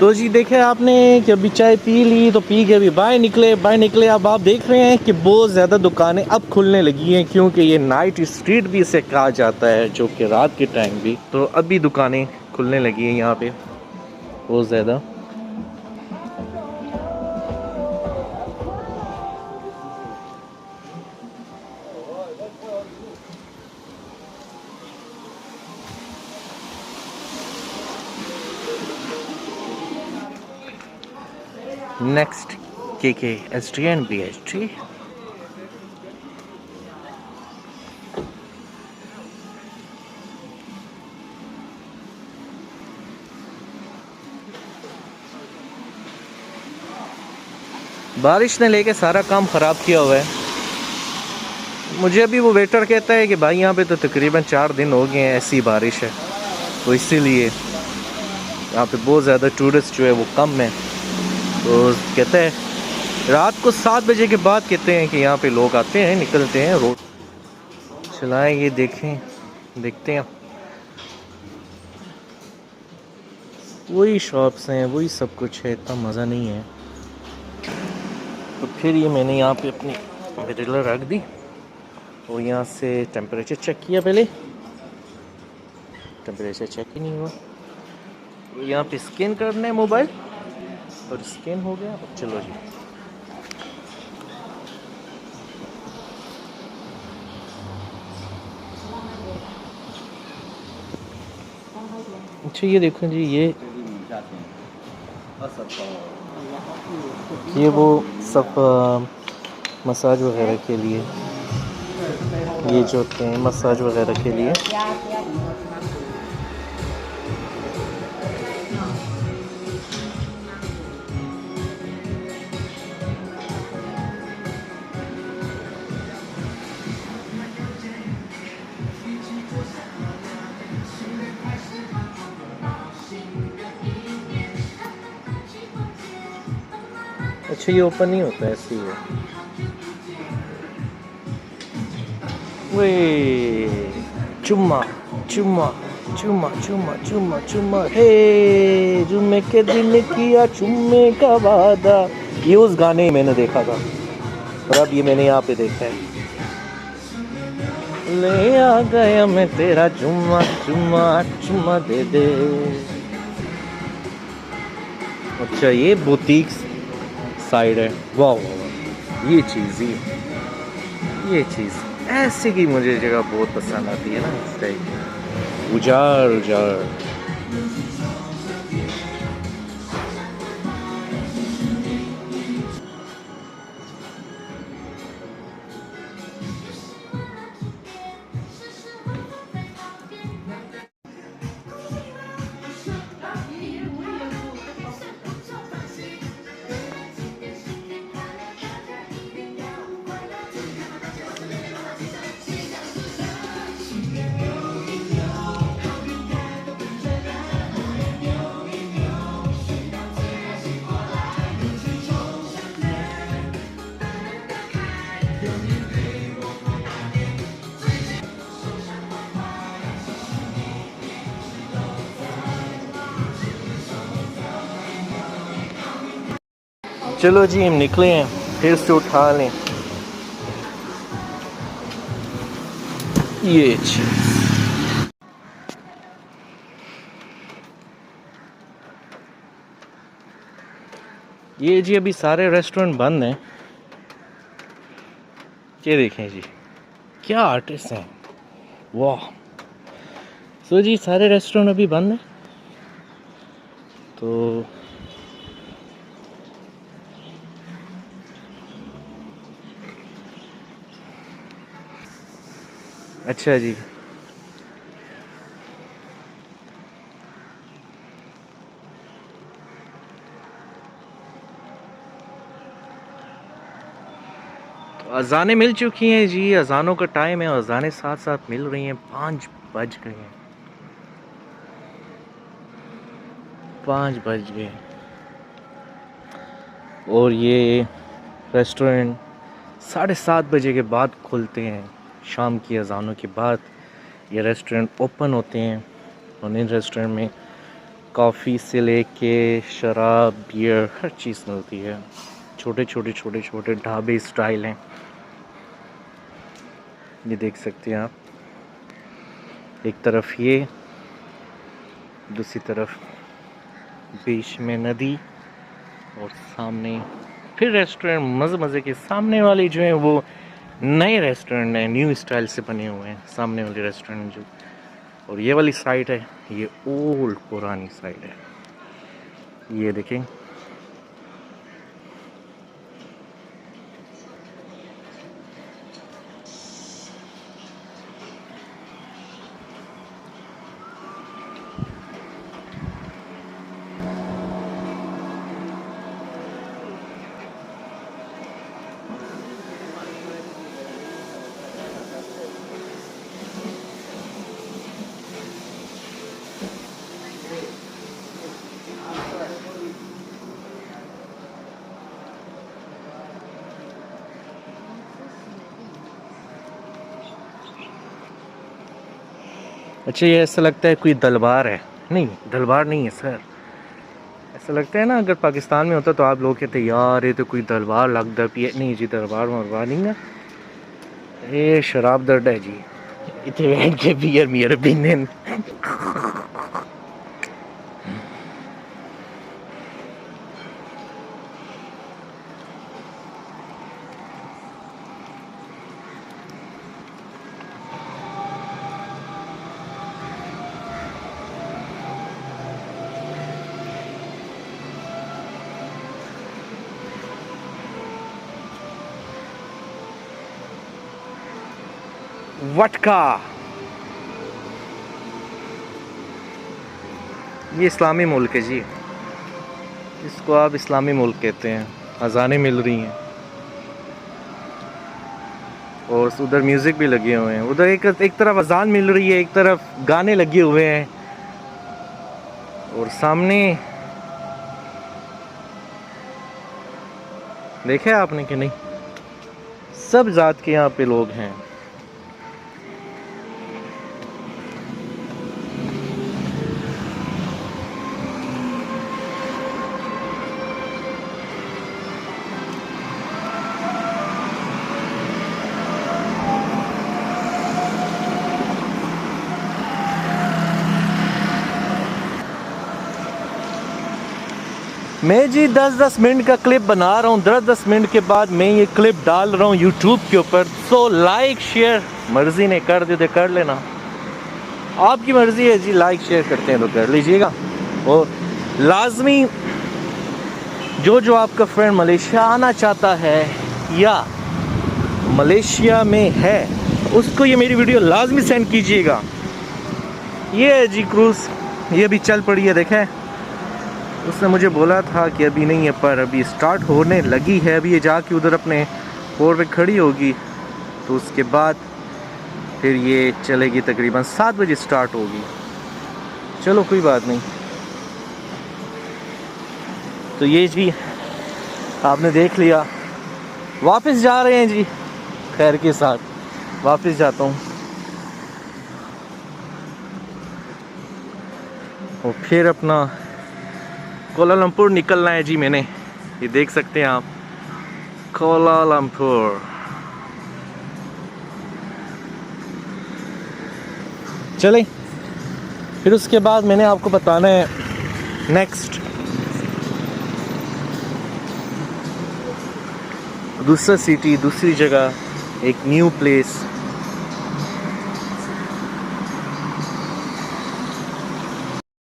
तो जी देखे आपने कि अभी चाय पी ली, तो पी के अभी बाहर निकले। अब आप देख रहे हैं कि बहुत ज़्यादा दुकानें अब खुलने लगी हैं, क्योंकि ये नाइट स्ट्रीट भी इसे कहा जाता है, जो कि रात के टाइम भी। तो अभी दुकानें खुलने लगी हैं यहाँ पे बहुत ज़्यादा। Next K S T and B H T. बारिश ने लेके सारा काम ख़राब किया हुआ है। मुझे अभी वो वेटर कहता है कि भाई यहाँ पे तो तकरीबन 4 दिन हो गए हैं ऐसी बारिश है, तो इसीलिए यहाँ पे बहुत ज़्यादा टूरिस्ट जो है वो कम है। तो कहते हैं रात को 7 बजे के बाद कहते हैं कि यहाँ पे लोग आते हैं, निकलते हैं रोड चलाएं। ये देखें, देखते हैं, वही शॉप्स हैं, वही सब कुछ है, इतना मज़ा नहीं है। तो फिर ये मैंने यहाँ पे अपनी मिरर रख दी और यहाँ से टेम्परेचर चेक किया। पहले टेम्परेचर चेक ही नहीं हुआ। तो यहाँ पे स्कैन करना है मोबाइल, और स्कैन हो गया। अब चलो जी, अच्छा ये देखो जी, ये वो सब मसाज वगैरह के लिए, ये जो होते हैं मसाज वगैरह के लिए। अच्छा ये ओपन नहीं होता है, ऐसे ही है। वे चुम्मा चुम्मा चुम्मा चुम्मा चुम्मा चुम्मा, हे जुम्मे के दिन किया चुम्मे का वादा। ये उस गाने में मैंने देखा था, और अब ये मैंने यहाँ पे देखा है। ले आ गया मैं तेरा चुम्मा चुम्मा चुम्मा दे दे। अच्छा ये बुटीक साइड है। वाह वाह वाह, ये चीज़ ऐसे की मुझे जगह बहुत पसंद आती है ना, इस टाइप की उजाड़ उजाड़। चलो जी हम निकले हैं, फिर से उठा लें ये चीज़। ये जी अभी सारे रेस्टोरेंट बंद हैं। ये देखें जी, क्या आर्टिस्ट हैं, वाह। सो जी सारे रेस्टोरेंट अभी बंद हैं। तो अच्छा जी, तो अजानें मिल चुकी हैं जी, अजानों का टाइम है, अजानें साथ साथ मिल रही हैं। 5 बज गए हैं, 5 बज गए। और ये रेस्टोरेंट 7:30 बजे के बाद खुलते हैं। शाम की अजानों के बाद ये रेस्टोरेंट ओपन होते हैं। और इन रेस्टोरेंट में कॉफ़ी से लेके शराब, बियर, हर चीज़ मिलती है। छोटे छोटे छोटे छोटे ढाबे स्टाइल हैं, ये देख सकते हैं आप। एक तरफ ये, दूसरी तरफ बीच में नदी, और सामने फिर रेस्टोरेंट। मज़े मज़े के सामने वाले जो हैं वो नए रेस्टोरेंट हैं, न्यू स्टाइल से बने हुए हैं सामने वाले रेस्टोरेंट जो। और ये वाली साइड है, ये ओल्ड पुरानी साइड है, ये देखें। अच्छा, ये ऐसा लगता है कोई दरबार है। नहीं, दरबार नहीं है सर। ऐसा लगता है ना, अगर पाकिस्तान में होता तो आप लोग कहते यार ये तो कोई दरबार लगता पिए। नहीं जी, दरबार वरबार नहीं है, ये शराब दर्द है जी। इतने बैठ के बियर मियर पीने। वटका, ये इस्लामी मुल्क है जी, इसको आप इस्लामी मुल्क कहते हैं। अजानें मिल रही हैं और उधर म्यूज़िक भी लगे हुए हैं। उधर एक तरफ अजान मिल रही है, एक तरफ गाने लगे हुए हैं, और सामने देखे आपने कि नहीं, सब जात के यहाँ पे लोग हैं। मैं जी 10-10 मिनट का क्लिप बना रहा हूँ। 10-10 मिनट के बाद मैं ये क्लिप डाल रहा हूँ यूट्यूब के ऊपर। सो लाइक शेयर मर्ज़ी ने कर दे तो कर लेना, आपकी मर्ज़ी है जी। लाइक शेयर करते हैं तो कर लीजिएगा। और लाजमी जो आपका फ्रेंड मलेशिया आना चाहता है या मलेशिया में है, उसको ये मेरी वीडियो लाजमी सेंड कीजिएगा। ये है जी क्रूज़, ये भी चल पड़ी है। देखें, उसने मुझे बोला था कि अभी नहीं है, पर अभी स्टार्ट होने लगी है। अभी ये जाके उधर अपने पोर पे खड़ी होगी, तो उसके बाद फिर ये चलेगी। तकरीबन 7 बजे स्टार्ट होगी। चलो कोई बात नहीं। तो ये जी आपने देख लिया। वापस जा रहे हैं जी, खैर के साथ वापस जाता हूँ। और फिर अपना कोलालमपुर निकलना है जी मैंने। ये देख सकते हैं आप, कोलालमपुर। चलें, फिर उसके बाद मैंने आपको बताना है नेक्स्ट दूसरा सिटी, दूसरी जगह, एक न्यू प्लेस।